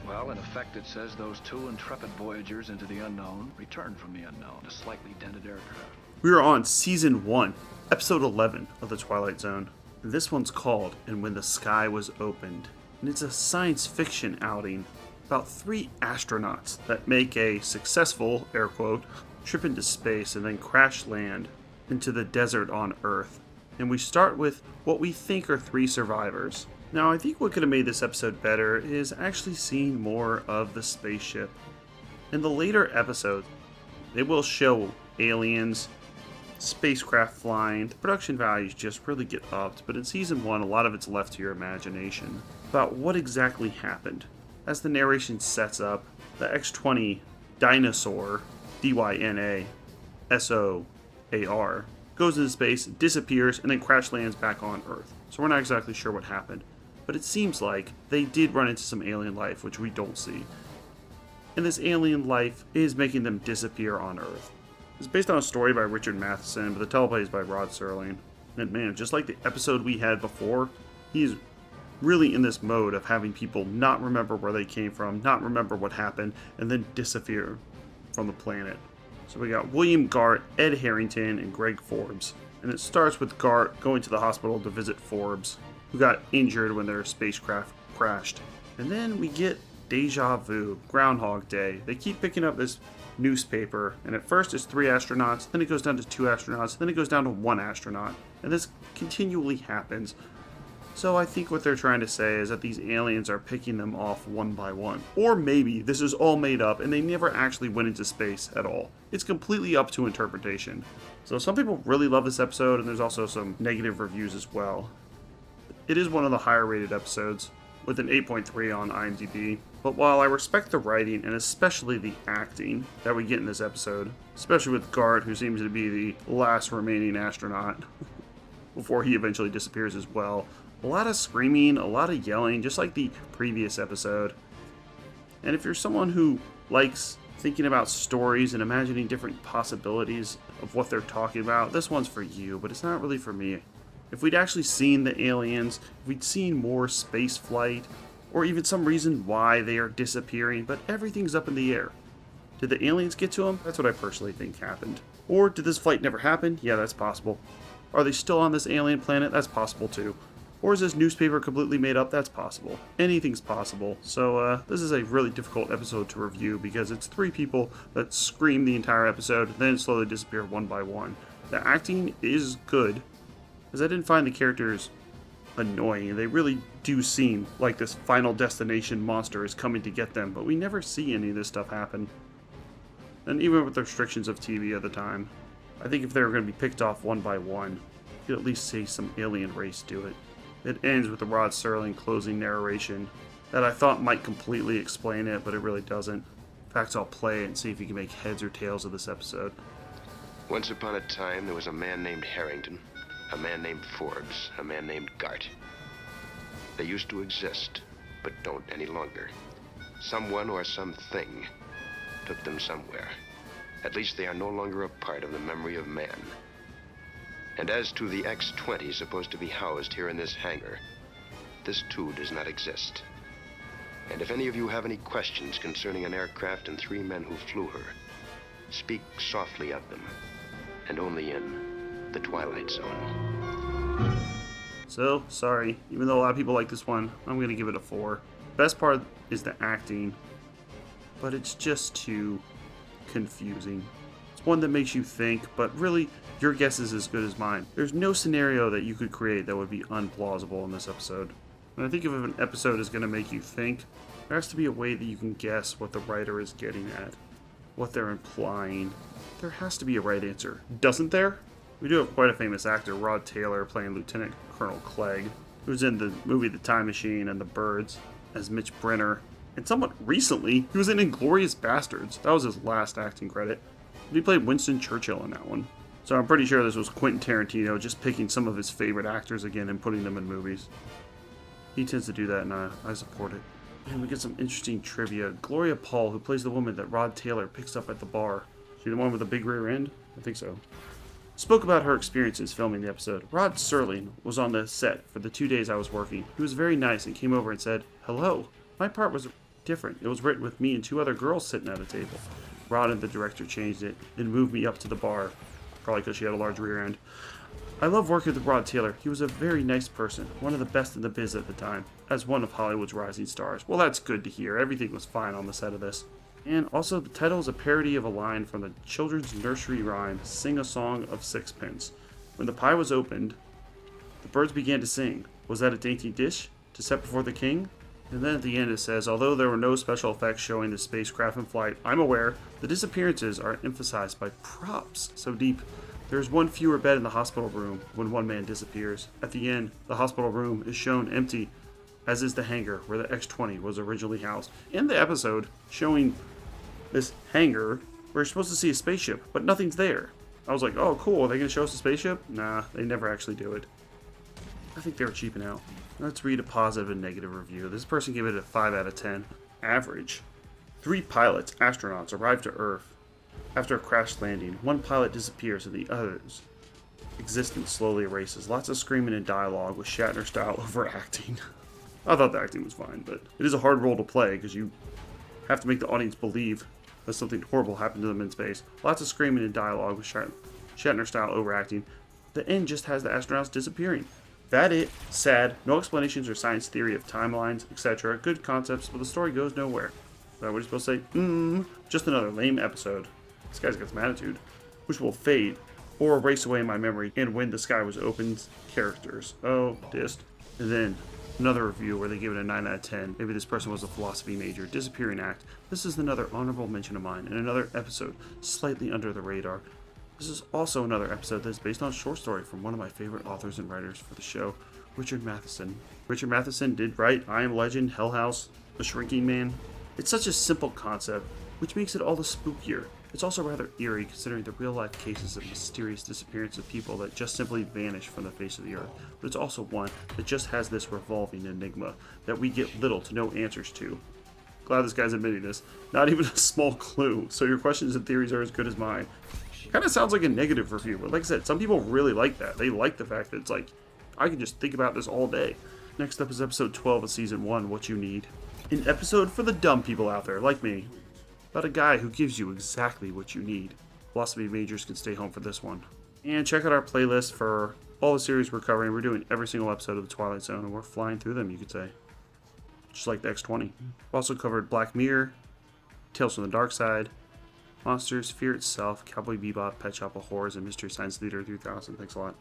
Well, in effect, it says those two intrepid voyagers into the unknown returned from the unknown, a slightly dented aircraft. We are on Season 1, Episode 11 of The Twilight Zone. And this one's called And When the Sky Was Opened. And it's a science fiction outing about 3 astronauts that make a successful, air quote, trip into space and then crash land into the desert on Earth. And we start with what we think are 3 survivors. Now, I think what could have made this episode better is actually seeing more of the spaceship. In the later episodes, they will show aliens, spacecraft flying. The production values just really get upped, but in Season 1, a lot of it's left to your imagination about what exactly happened. As the narration sets up, the X-20 dinosaur, D-Y-N-A-S-O-A-R, goes into space, disappears, and then crash lands back on Earth. So we're not exactly sure what happened. But it seems like they did run into some alien life, which we don't see. And this alien life is making them disappear on Earth. It's based on a story by Richard Matheson, but the teleplay is by Rod Serling. And man, just like the episode we had before, he's really in this mode of having people not remember where they came from, not remember what happened, and then disappear from the planet. So we got William Gart, Ed Harrington, and Greg Forbes. And it starts with Gart going to the hospital to visit Forbes, who got injured when their spacecraft crashed. And then we get Deja Vu, Groundhog Day. They keep picking up this newspaper, and at first it's 3 astronauts, then it goes down to 2 astronauts, then it goes down to 1 astronaut. And this continually happens. So I think what they're trying to say is that these aliens are picking them off one by one. Or maybe this is all made up and they never actually went into space at all. It's completely up to interpretation. So some people really love this episode, and there's also some negative reviews as well. It is one of the higher rated episodes, with an 8.3 on IMDb. But while I respect the writing, and especially the acting that we get in this episode, especially with Gart, who seems to be the last remaining astronaut, before he eventually disappears as well, a lot of screaming, a lot of yelling, just like the previous episode. And if you're someone who likes thinking about stories and imagining different possibilities of what they're talking about, this one's for you, but it's not really for me. If we'd actually seen the aliens, if we'd seen more space flight, or even some reason why they are disappearing, but everything's up in the air. Did the aliens get to them? That's what I personally think happened. Or did this flight never happen? Yeah, that's possible. Are they still on this alien planet? That's possible too. Or is this newspaper completely made up? That's possible. Anything's possible. So this is a really difficult episode to review because it's 3 people that scream the entire episode, then slowly disappear one by one. The acting is good, because I didn't find the characters annoying. They really do seem like this Final Destination monster is coming to get them, but we never see any of this stuff happen. And even with the restrictions of TV at the time, I think if they were going to be picked off one by one, you could at least see some alien race do it. It ends with the Rod Serling closing narration that I thought might completely explain it, but it really doesn't. In fact, I'll play it and see if you can make heads or tails of this episode. Once upon a time, there was a man named Harrington, a man named Forbes, a man named Gart. They used to exist, but don't any longer. Someone or something took them somewhere. At least they are no longer a part of the memory of man. And as to the X-20 supposed to be housed here in this hangar, this too does not exist. And if any of you have any questions concerning an aircraft and 3 men who flew her, speak softly of them, and only in the Twilight Zone. So, sorry, even though a lot of people like this one, I'm going to give it a 4. Best part is the acting, but it's just too confusing. It's one that makes you think, but really, your guess is as good as mine. There's no scenario that you could create that would be unplausible in this episode. And I think if an episode is going to make you think, there has to be a way that you can guess what the writer is getting at, what they're implying. There has to be a right answer, doesn't there? We do have quite a famous actor, Rod Taylor, playing Lieutenant Colonel Clegg, who's in the movie The Time Machine and The Birds as Mitch Brenner. And somewhat recently, he was in Inglourious Bastards. That was his last acting credit. He played Winston Churchill in that one. So I'm pretty sure this was Quentin Tarantino just picking some of his favorite actors again and putting them in movies. He tends to do that, and I support it. And we get some interesting trivia. Gloria Paul, who plays the woman that Rod Taylor picks up at the bar. She the one with the big rear end? I think so. Spoke about her experiences filming the episode. Rod Serling was on the set for the 2 days I was working. He was very nice and came over and said, "Hello, my part was different. It was written with me and 2 other girls sitting at a table. Rod, the director, changed it and moved me up to the bar, probably because she had a large rear end. I love working with Rod Taylor. He was a very nice person, one of the best in the biz at the time, as one of Hollywood's rising stars. Well, that's good to hear. Everything was fine on the set of this. And also, the title is a parody of a line from the children's nursery rhyme, Sing a Song of Sixpence. When the pie was opened, the birds began to sing. Was that a dainty dish to set before the king? And then at the end it says, although there were no special effects showing the spacecraft in flight, I'm aware the disappearances are emphasized by props so deep. There's one fewer bed in the hospital room when one man disappears. At the end, the hospital room is shown empty, as is the hangar where the X-20 was originally housed. In the episode, showing this hangar, we're supposed to see a spaceship, but nothing's there. I was like, oh cool, are they going to show us a spaceship? Nah, they never actually do it. I think they were cheaping out. Let's read a positive and negative review. This person gave it a 5 out of 10. Average. 3 pilots, astronauts, arrive to Earth. After a crash landing, one pilot disappears and the other's existence slowly erases. Lots of screaming and dialogue with Shatner-style overacting. I thought the acting was fine, but it is a hard role to play because you have to make the audience believe that something horrible happened to them in space. Lots of screaming and dialogue with Shatner-style overacting. The end just has the astronauts disappearing. That it. Sad. No explanations or science theory of timelines, etc. Good concepts, but the story goes nowhere. Is that what you're supposed to say? Just another lame episode. This guy's got some attitude. Which will fade or erase away my memory and when the sky was opened characters. Oh, dist. And then another review where they give it a 9 out of 10. Maybe this person was a philosophy major. Disappearing act. This is another honorable mention of mine. And another episode slightly under the radar. This is also another episode that is based on a short story from one of my favorite authors and writers for the show, Richard Matheson. Richard Matheson did write I Am Legend, Hell House, The Shrinking Man. It's such a simple concept, which makes it all the spookier. It's also rather eerie considering the real-life cases of mysterious disappearance of people that just simply vanish from the face of the earth. But it's also one that just has this revolving enigma that we get little to no answers to. Glad this guy's admitting this. Not even a small clue, so your questions and theories are as good as mine. Kind of sounds like a negative review, but like I said, some people really like that. They like the fact that it's like, I can just think about this all day. Next up is episode 12 of season 1, What You Need. An episode for the dumb people out there, like me. About a guy who gives you exactly what you need. Philosophy majors can stay home for this one. And check out our playlist for all the series we're covering. We're doing every single episode of the Twilight Zone, and we're flying through them, you could say. Just like the X-20. We've also covered Black Mirror, Tales from the Dark Side, Monsters, Fear Itself, Cowboy Bebop, Pet Shop of Horrors, and Mystery Science Theater 3000. Thanks a lot.